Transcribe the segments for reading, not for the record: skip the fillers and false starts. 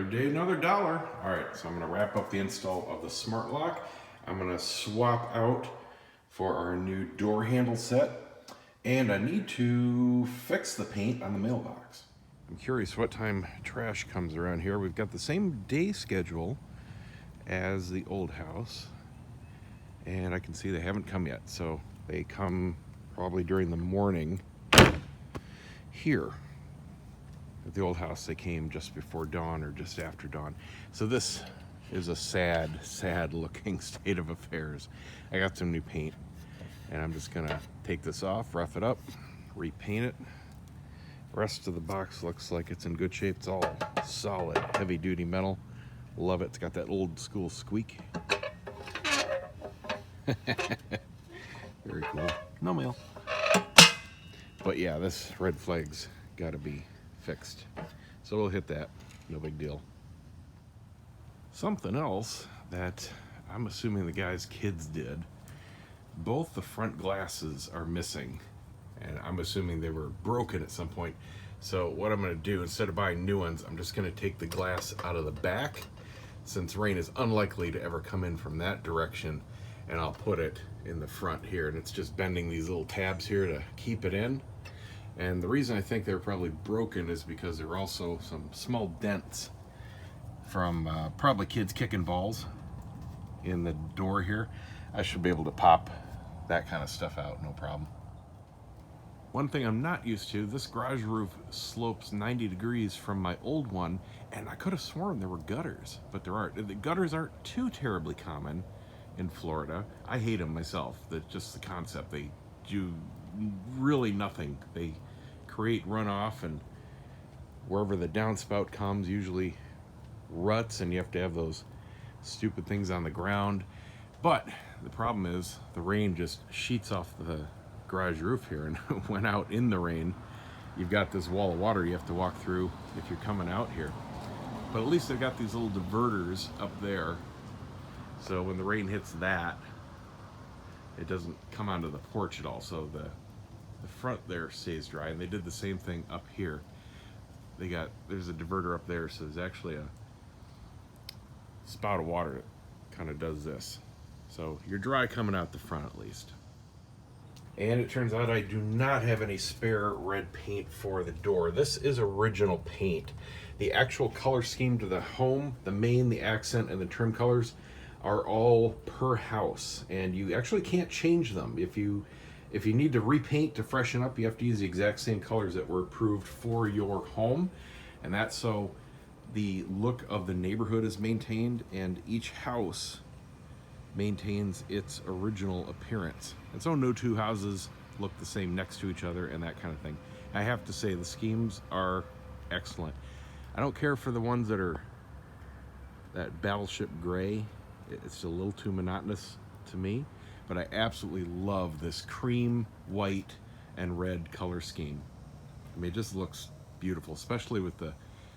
Another day, another dollar. All right, so I'm gonna wrap up the install of the smart lock. I'm gonna swap out for our new door handle set, and I need to fix the paint on the mailbox. I'm curious what time trash comes around here. We've got the same day schedule as the old house, and I can see they haven't come yet, so they come probably during the morning here. At the old house, they came just before dawn or just after dawn. So this is a sad, sad looking state of affairs. I got some new paint, and I'm just gonna take this off, rough it up, repaint it. Rest of the box looks like it's in good shape. It's all solid, heavy duty metal. Love it. It's got that old school squeak. Very cool. No mail. But yeah, this red flag's gotta be fixed. So we'll hit that, no big deal. Something else that I'm assuming the guy's kids did, both the front glasses are missing, and I'm assuming they were broken at some point. So what I'm gonna do, instead of buying new ones, I'm just gonna take the glass out of the back, since rain is unlikely to ever come in from that direction, and I'll put it in the front here, and it's just bending these little tabs here to keep it in. And the reason I think they're probably broken is because there are also some small dents from probably kids kicking balls in the door here. I should be able to pop that kind of stuff out, no problem. One thing I'm not used to, this garage roof slopes 90 degrees from my old one, and I could have sworn there were gutters, but there aren't. The gutters aren't too terribly common in Florida. I hate them myself. That's just the concept. They do really nothing. They create runoff, and wherever the downspout comes, usually ruts, and you have to have those stupid things on the ground. But the problem is the rain just sheets off the garage roof here, and went out in the rain. You've got this wall of water you have to walk through if you're coming out here. But at least they've got these little diverters up there, so when the rain hits that, it doesn't come onto the porch at all. So the front there stays dry, and they did the same thing up here. There's a diverter up there, so there's actually a spout of water that kind of does this. So you're dry coming out the front at least. And it turns out I do not have any spare red paint for the door. This is original paint. The actual color scheme to the home, the main, the accent, and the trim colors are all per house, and you actually can't change them. If you need to repaint to freshen up, you have to use the exact same colors that were approved for your home, and that's so the look of the neighborhood is maintained, and each house maintains its original appearance. And so no two houses look the same next to each other and that kind of thing. I have to say the schemes are excellent. I don't care for the ones that are that battleship gray. It's a little too monotonous to me, but I absolutely love this cream, white, and red color scheme. I mean, it just looks beautiful, especially with the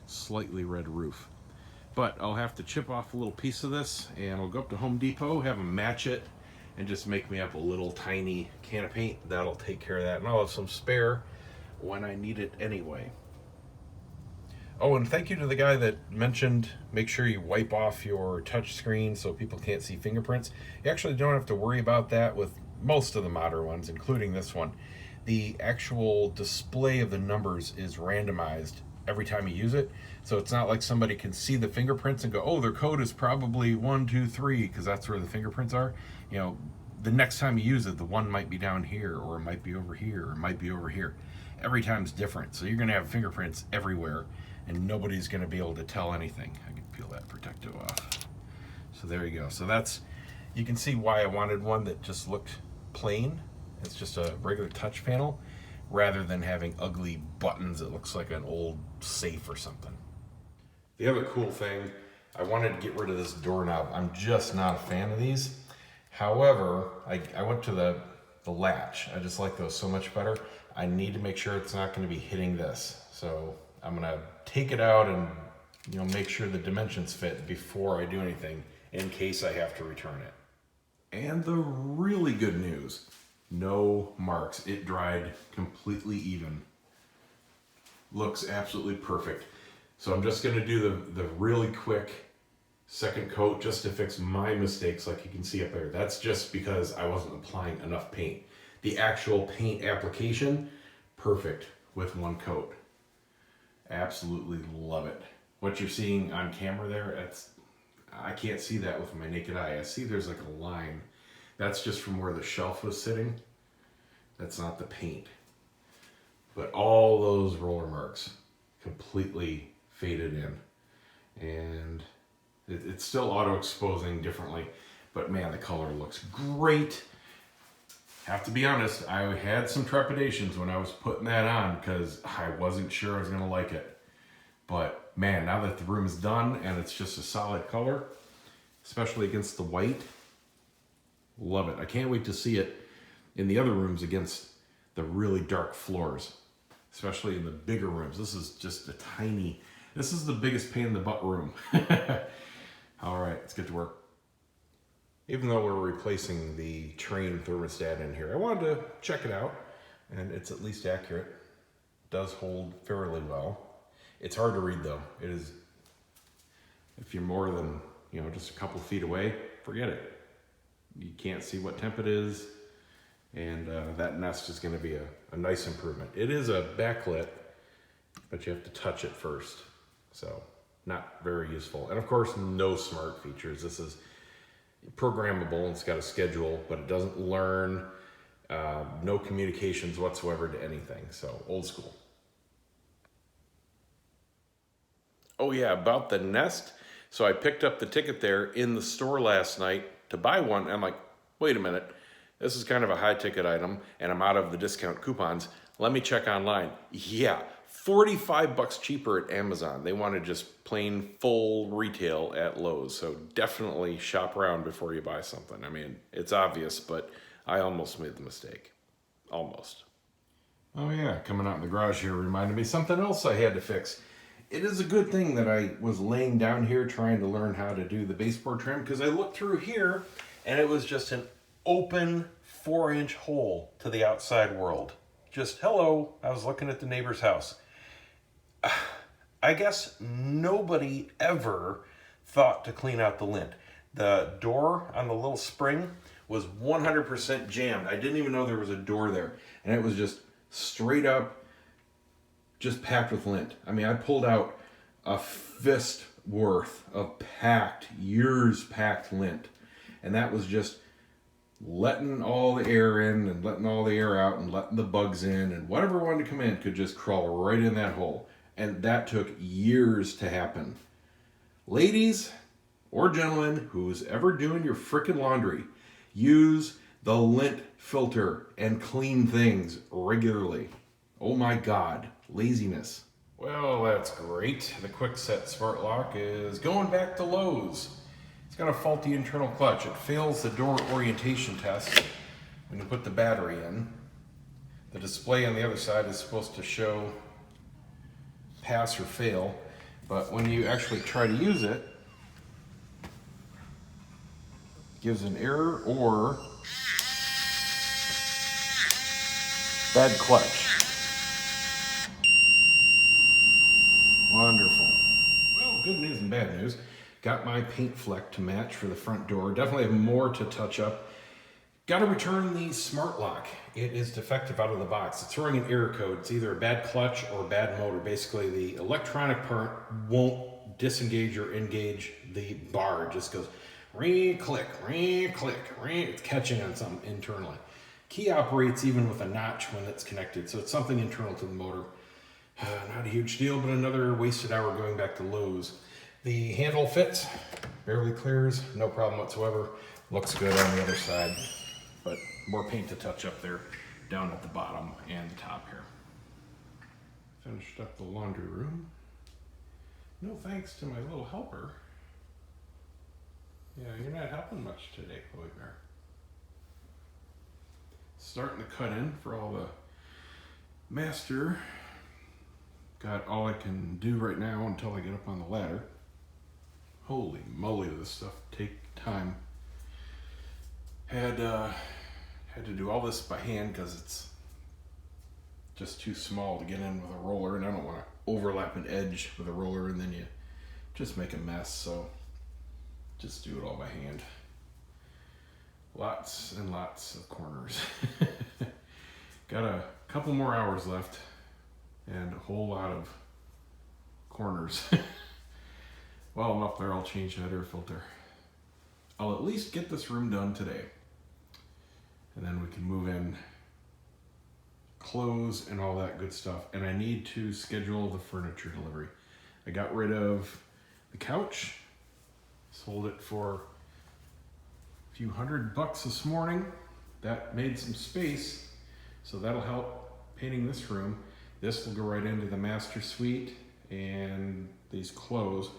slightly red roof. But I'll have to chip off a little piece of this, and I'll go up to Home Depot, have them match it, and just make me up a little tiny can of paint. That'll take care of that, and I'll have some spare when I need it anyway. Oh, and thank you to the guy that mentioned make sure you wipe off your touch screen so people can't see fingerprints. You actually don't have to worry about that with most of the modern ones, including this one. The actual display of the numbers is randomized every time you use it, so it's not like somebody can see the fingerprints and go, oh, their code is probably 1 2 3, because that's where the fingerprints are. You know, the next time you use it, the one might be down here, or it might be over here, or it might be over here. Every time's different, so you're going to have fingerprints everywhere, and nobody's going to be able to tell anything. I can peel that protective off. So there you go. So that's, you can see why I wanted one that just looked plain. It's just a regular touch panel, rather than having ugly buttons that looks like an old safe or something. The other cool thing, I wanted to get rid of this doorknob. I'm just not a fan of these. However, I went to the latch. I just like those so much better. I need to make sure it's not going to be hitting this. So I'm going to take it out and make sure the dimensions fit before I do anything, in case I have to return it. And the really good news, no marks. It dried completely even. Looks absolutely perfect. So I'm just gonna do the really quick second coat just to fix my mistakes, like you can see up there. That's just because I wasn't applying enough paint. The actual paint application, perfect with one coat. Absolutely love it. What you're seeing on camera there, I can't see that with my naked eye. I see there's like a line. That's just from where the shelf was sitting. That's not the paint. But all those roller marks completely faded in. And it's still auto-exposing differently, but man, the color looks great. Have to be honest, I had some trepidations when I was putting that on because I wasn't sure I was gonna like it. But man, now that the room is done and it's just a solid color, especially against the white, love it. I can't wait to see it in the other rooms against the really dark floors, especially in the bigger rooms. This is just a tiny, this is the biggest pain in the butt room. All right, let's get to work. Even though we're replacing the Train thermostat in here, I wanted to check it out, and it's at least accurate. It does hold fairly well. It's hard to read though. It is, if you're more than, just a couple feet away, forget it. You can't see what temp it is, and that Nest is gonna be a nice improvement. It is a backlit, but you have to touch it first. So, not very useful. And of course, no smart features. This is programmable, it's got a schedule, but it doesn't learn, no communications whatsoever to anything. So, old school. Oh yeah, about the Nest. So I picked up the ticket there in the store last night to buy one. I'm like, wait a minute, this is kind of a high ticket item and I'm out of the discount coupons. Let me check online. Yeah, 45 bucks cheaper at Amazon. They wanted just plain full retail at Lowe's. So definitely shop around before you buy something. I mean, it's obvious, but I almost made the mistake. Almost. Oh yeah, coming out in the garage here reminded me something else I had to fix. It is a good thing that I was laying down here trying to learn how to do the baseboard trim, because I looked through here and it was just an open 4-inch hole to the outside world. Just, hello, I was looking at the neighbor's house. I guess nobody ever thought to clean out the lint. The door on the little spring was 100% jammed. I didn't even know there was a door there. And it was just straight up, just packed with lint. I mean, I pulled out a fist worth of years packed lint. And that was just letting all the air in and letting all the air out and letting the bugs in, and whatever wanted to come in could just crawl right in that hole. And that took years to happen. Ladies or gentlemen, who's ever doing your frickin' laundry, use the lint filter and clean things regularly. Oh my God, laziness. Well, that's great. The Quickset Smart Lock is going back to Lowe's. It's got a faulty internal clutch. It fails the door orientation test when you put the battery in. The display on the other side is supposed to show pass or fail, but when you actually try to use it, it gives an error or bad clutch. Wonderful. Well, good news and bad news. Got my paint fleck to match for the front door. Definitely have more to touch up. Got to return the smart lock. It is defective out of the box. It's throwing an error code. It's either a bad clutch or a bad motor. Basically, the electronic part won't disengage or engage the bar. It just goes re-click, re-click, it's catching on something internally. Key operates even with a notch when it's connected, so it's something internal to the motor. Not a huge deal, but another wasted hour going back to Lowe's. The handle fits, barely clears, no problem whatsoever. Looks good on the other side, but more paint to touch up there down at the bottom and the top here. Finished up the laundry room. No thanks to my little helper. Yeah, you're not helping much today, Chloe Bear. Starting to cut in for all the master. Got all I can do right now until I get up on the ladder. Holy moly, this stuff take time. Had to do all this by hand because it's just too small to get in with a roller, and I don't want to overlap an edge with a roller and then you just make a mess. So just do it all by hand. Lots and lots of corners. Got a couple more hours left and a whole lot of corners. While I'm up there, I'll change that air filter. I'll at least get this room done today. And then we can move in clothes and all that good stuff. And I need to schedule the furniture delivery. I got rid of the couch, sold it for a few $100 this morning. That made some space, so that'll help painting this room. This will go right into the master suite and these clothes.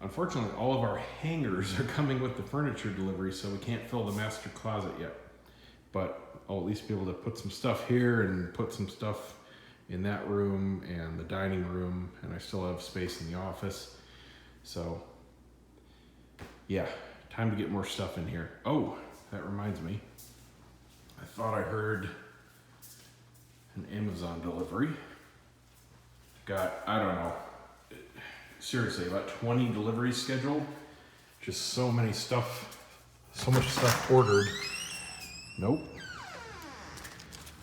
Unfortunately, all of our hangers are coming with the furniture delivery, so we can't fill the master closet yet. But I'll at least be able to put some stuff here and put some stuff in that room and the dining room, and I still have space in the office. So yeah, time to get more stuff in here. Oh, that reminds me. I thought I heard an Amazon delivery. Got, I don't know, seriously, about 20 deliveries scheduled. Just so much stuff ordered. Nope.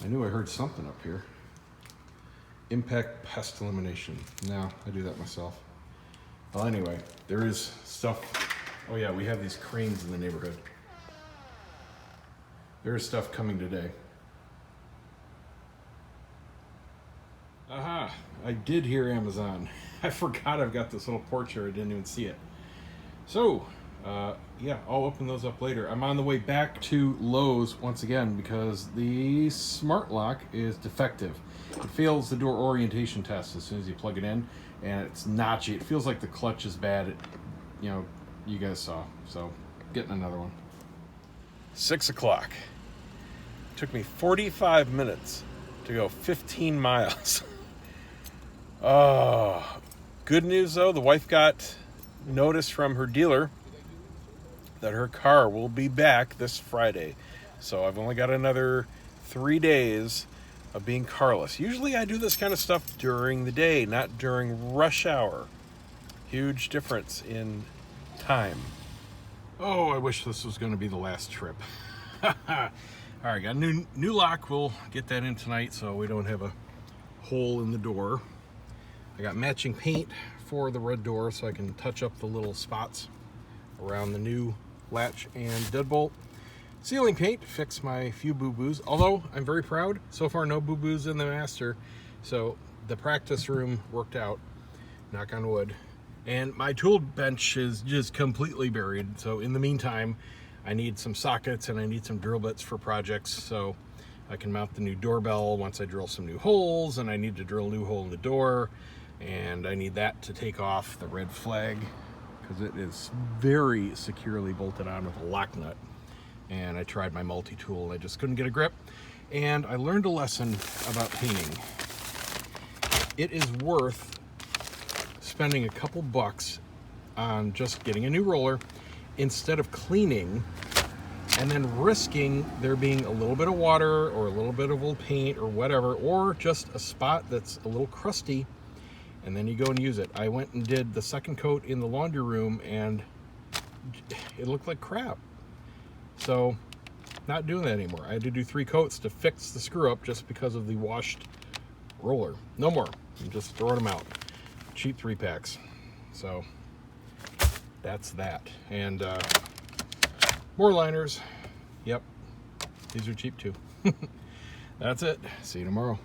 I knew I heard something up here. Impact pest elimination. No, I do that myself. Well, anyway, there is stuff. Oh yeah, we have these cranes in the neighborhood. There is stuff coming today. Aha, I did hear Amazon. I forgot I've got this little porch here. I didn't even see it. So, yeah, I'll open those up later. I'm on the way back to Lowe's once again because the smart lock is defective. It fails the door orientation test as soon as you plug it in, and it's notchy. It feels like the clutch is bad. You guys saw. So, getting another one. 6 o'clock. Took me 45 minutes to go 15 miles. Oh, good news though, the wife got notice from her dealer that her car will be back this Friday. So I've only got another 3 days of being carless. Usually I do this kind of stuff during the day, not during rush hour. Huge difference in time. Oh, I wish this was going to be the last trip. All right, got a new lock. We'll get that in tonight so we don't have a hole in the door. I got matching paint for the red door so I can touch up the little spots around the new latch and deadbolt. Ceiling paint, fix my few boo-boos. Although I'm very proud, so far no boo-boos in the master. So the practice room worked out, knock on wood. And my tool bench is just completely buried. So in the meantime, I need some sockets and I need some drill bits for projects so I can mount the new doorbell once I drill some new holes, and I need to drill a new hole in the door, and I need that to take off the red flag because it is very securely bolted on with a lock nut. And I tried my multi-tool and I just couldn't get a grip. And I learned a lesson about painting. It is worth spending a couple bucks on just getting a new roller instead of cleaning and then risking there being a little bit of water or a little bit of old paint or whatever, or just a spot that's a little crusty, and then you go and use it. I went and did the second coat in the laundry room and it looked like crap. So not doing that anymore. I had to do 3 coats to fix the screw up just because of the washed roller. No more. I'm just throwing them out. Cheap 3-packs. So that's that. And more liners. Yep, these are cheap too. That's it. See you tomorrow.